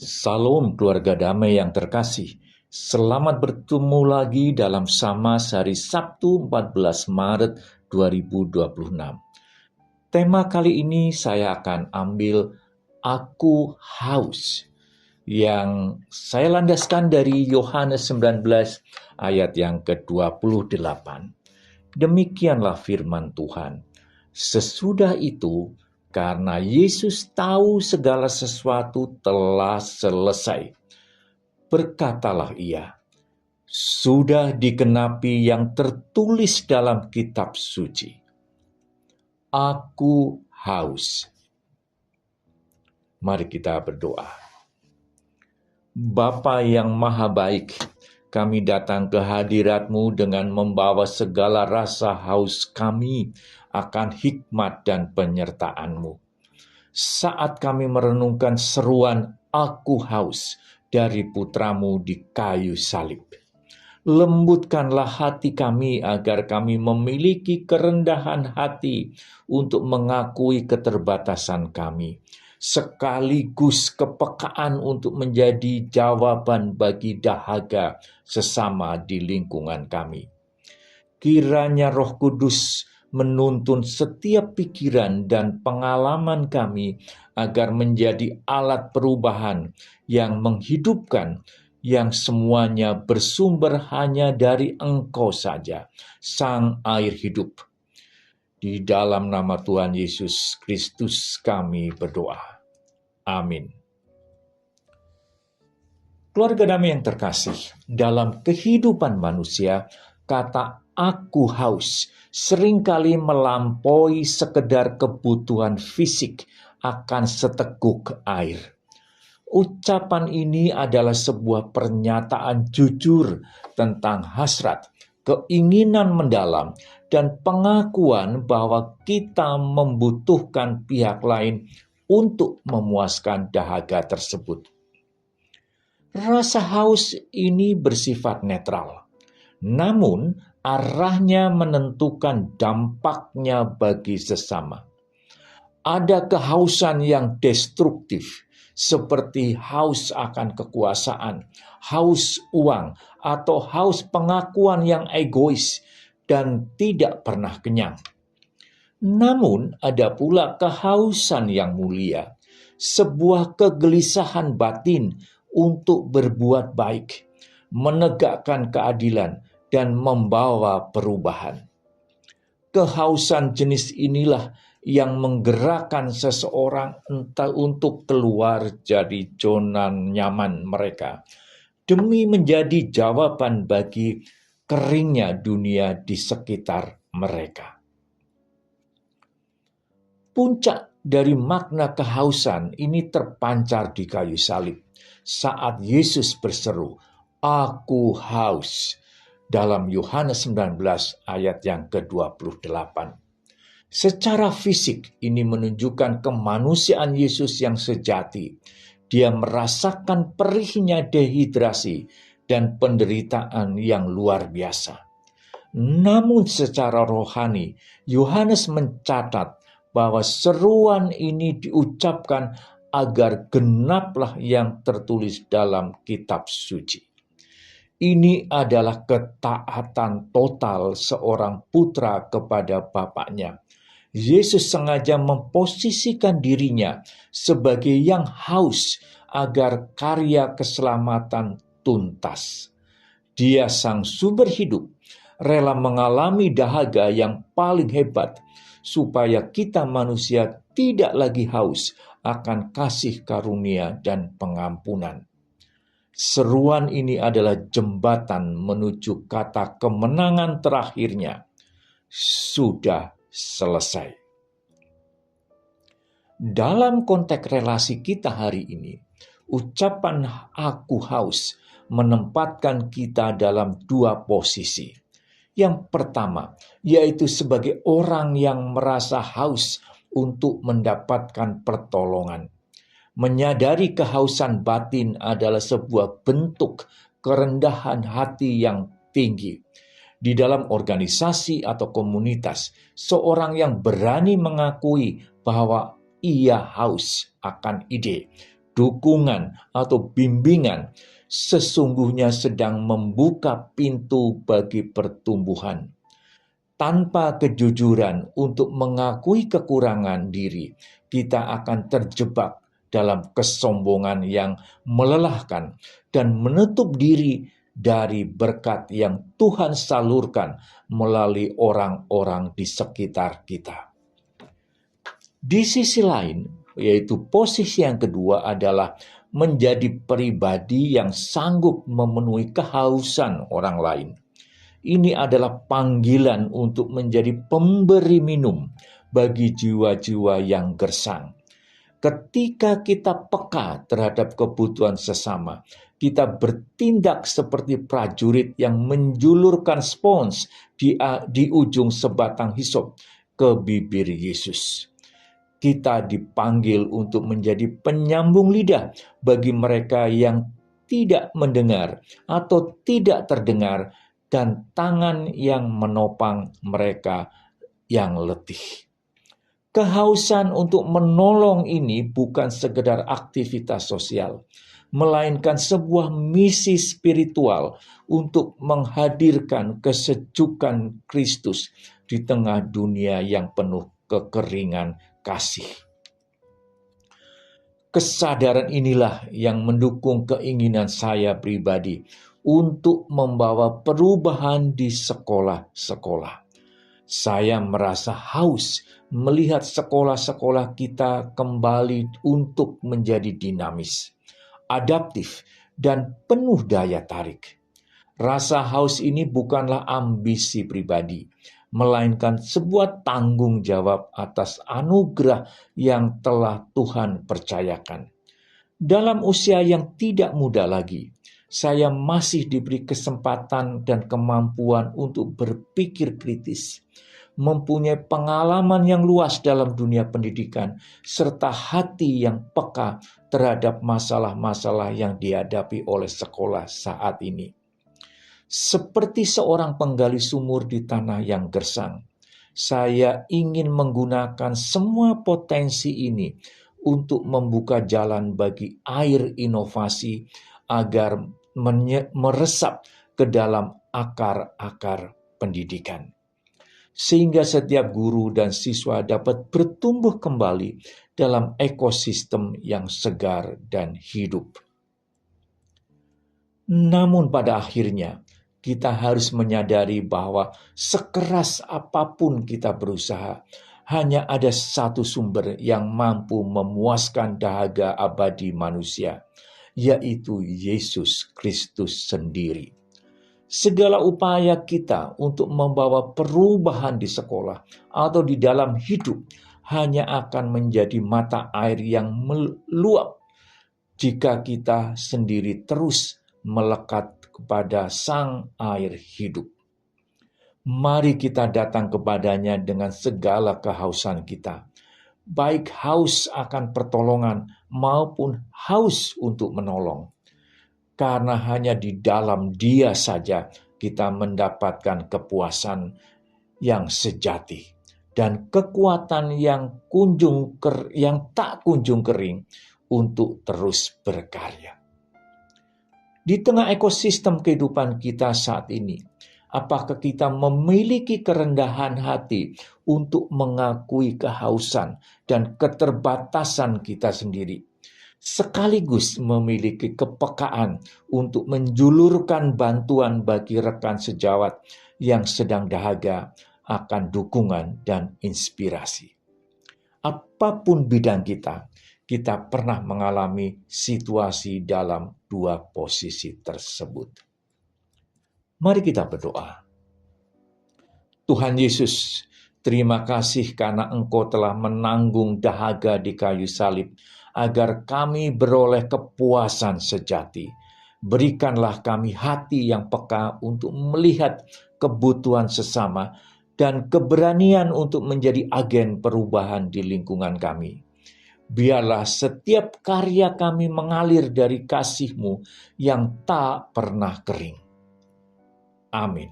Salam keluarga damai yang terkasih. Selamat bertemu lagi dalam Samas hari Sabtu 14 Maret 2026. Tema kali ini saya akan ambil Aku Haus yang saya landaskan dari Yohanes 19 ayat yang ke-28. Demikianlah firman Tuhan. Sesudah itu, karena Yesus tahu segala sesuatu telah selesai, berkatalah ia, sudah digenapi yang tertulis dalam kitab suci. Aku haus. Mari kita berdoa. Bapa yang maha baik, kami datang ke hadirat-Mu dengan membawa segala rasa haus kami akan hikmat dan penyertaan-Mu. Saat kami merenungkan seruan Aku haus dari putra-Mu di kayu salib, lembutkanlah hati kami agar kami memiliki kerendahan hati untuk mengakui keterbatasan kami, sekaligus kepekaan untuk menjadi jawaban bagi dahaga sesama di lingkungan kami. Kiranya Roh Kudus menuntun setiap pikiran dan pengalaman kami agar menjadi alat perubahan yang menghidupkan, yang semuanya bersumber hanya dari Engkau saja, Sang Air Hidup. Di dalam nama Tuhan Yesus Kristus kami berdoa. Amin. Keluarga damai yang terkasih, dalam kehidupan manusia, kata aku haus seringkali melampaui sekedar kebutuhan fisik akan seteguk air. Ucapan ini adalah sebuah pernyataan jujur tentang hasrat, keinginan mendalam, dan pengakuan bahwa kita membutuhkan pihak lain untuk memuaskan dahaga tersebut. Rasa haus ini bersifat netral, namun arahnya menentukan dampaknya bagi sesama. Ada kehausan yang destruktif, seperti haus akan kekuasaan, haus uang, atau haus pengakuan yang egois dan tidak pernah kenyang. Namun ada pula kehausan yang mulia, sebuah kegelisahan batin untuk berbuat baik, menegakkan keadilan, dan membawa perubahan. Kehausan jenis inilah yang menggerakkan seseorang entah untuk keluar dari zona nyaman mereka, demi menjadi jawaban bagi keringnya dunia di sekitar mereka. Puncak dari makna kehausan ini terpancar di kayu salib saat Yesus berseru, "Aku haus," dalam Yohanes 19 ayat yang ke-28. Secara fisik ini menunjukkan kemanusiaan Yesus yang sejati. Dia merasakan perihnya dehidrasi dan penderitaan yang luar biasa. Namun secara rohani, Yohanes mencatat bahwa seruan ini diucapkan agar genaplah yang tertulis dalam kitab suci. Ini adalah ketaatan total seorang putra kepada bapaknya. Yesus sengaja memposisikan dirinya sebagai yang haus agar karya keselamatan tuntas. Dia sang sumber hidup, rela mengalami dahaga yang paling hebat, supaya kita manusia tidak lagi haus akan kasih karunia dan pengampunan. Seruan ini adalah jembatan menuju kata kemenangan terakhirnya. Sudah selesai. Dalam konteks relasi kita hari ini, ucapan aku haus menempatkan kita dalam dua posisi. Yang pertama, yaitu sebagai orang yang merasa haus untuk mendapatkan pertolongan. Menyadari kehausan batin adalah sebuah bentuk kerendahan hati yang tinggi. Di dalam organisasi atau komunitas, seorang yang berani mengakui bahwa ia haus akan ide, dukungan, atau bimbingan, sesungguhnya sedang membuka pintu bagi pertumbuhan. Tanpa kejujuran untuk mengakui kekurangan diri, kita akan terjebak dalam kesombongan yang melelahkan dan menutup diri dari berkat yang Tuhan salurkan melalui orang-orang di sekitar kita. Di sisi lain, yaitu posisi yang kedua adalah menjadi pribadi yang sanggup memenuhi kehausan orang lain. Ini adalah panggilan untuk menjadi pemberi minum bagi jiwa-jiwa yang gersang. Ketika kita peka terhadap kebutuhan sesama, kita bertindak seperti prajurit yang menjulurkan spons di ujung sebatang hisop ke bibir Yesus. Kita dipanggil untuk menjadi penyambung lidah bagi mereka yang tidak mendengar atau tidak terdengar, dan tangan yang menopang mereka yang letih. Kehausan untuk menolong ini bukan sekedar aktivitas sosial, melainkan sebuah misi spiritual untuk menghadirkan kesejukan Kristus di tengah dunia yang penuh kekeringan kasih. Kesadaran inilah yang mendukung keinginan saya pribadi untuk membawa perubahan di sekolah-sekolah. Saya merasa haus melihat sekolah-sekolah kita kembali untuk menjadi dinamis, adaptif, dan penuh daya tarik. Rasa haus ini bukanlah ambisi pribadi, melainkan sebuah tanggung jawab atas anugerah yang telah Tuhan percayakan. Dalam usia yang tidak muda lagi, saya masih diberi kesempatan dan kemampuan untuk berpikir kritis, mempunyai pengalaman yang luas dalam dunia pendidikan, serta hati yang peka terhadap masalah-masalah yang dihadapi oleh sekolah saat ini. Seperti seorang penggali sumur di tanah yang gersang, saya ingin menggunakan semua potensi ini untuk membuka jalan bagi air inovasi agar meresap ke dalam akar-akar pendidikan, sehingga setiap guru dan siswa dapat bertumbuh kembali dalam ekosistem yang segar dan hidup. Namun pada akhirnya, kita harus menyadari bahwa sekeras apapun kita berusaha, hanya ada satu sumber yang mampu memuaskan dahaga abadi manusia, yaitu Yesus Kristus sendiri. Segala upaya kita untuk membawa perubahan di sekolah atau di dalam hidup hanya akan menjadi mata air yang meluap jika kita sendiri terus melekat kepada Sang Air Hidup. Mari kita datang kepadanya dengan segala kehausan kita, baik haus akan pertolongan maupun haus untuk menolong. Karena hanya di dalam Dia saja kita mendapatkan kepuasan yang sejati dan kekuatan yang tak kunjung kering untuk terus berkarya. Di tengah ekosistem kehidupan kita saat ini, apakah kita memiliki kerendahan hati untuk mengakui kehausan dan keterbatasan kita sendiri, sekaligus memiliki kepekaan untuk menjulurkan bantuan bagi rekan sejawat yang sedang dahaga akan dukungan dan inspirasi? Apapun bidang kita pernah mengalami situasi dalam dua posisi tersebut. Mari kita berdoa. Tuhan Yesus, terima kasih karena Engkau telah menanggung dahaga di kayu salib, agar kami beroleh kepuasan sejati. Berikanlah kami hati yang peka untuk melihat kebutuhan sesama dan keberanian untuk menjadi agen perubahan di lingkungan kami. Biarlah setiap karya kami mengalir dari kasih-Mu yang tak pernah kering. Amin.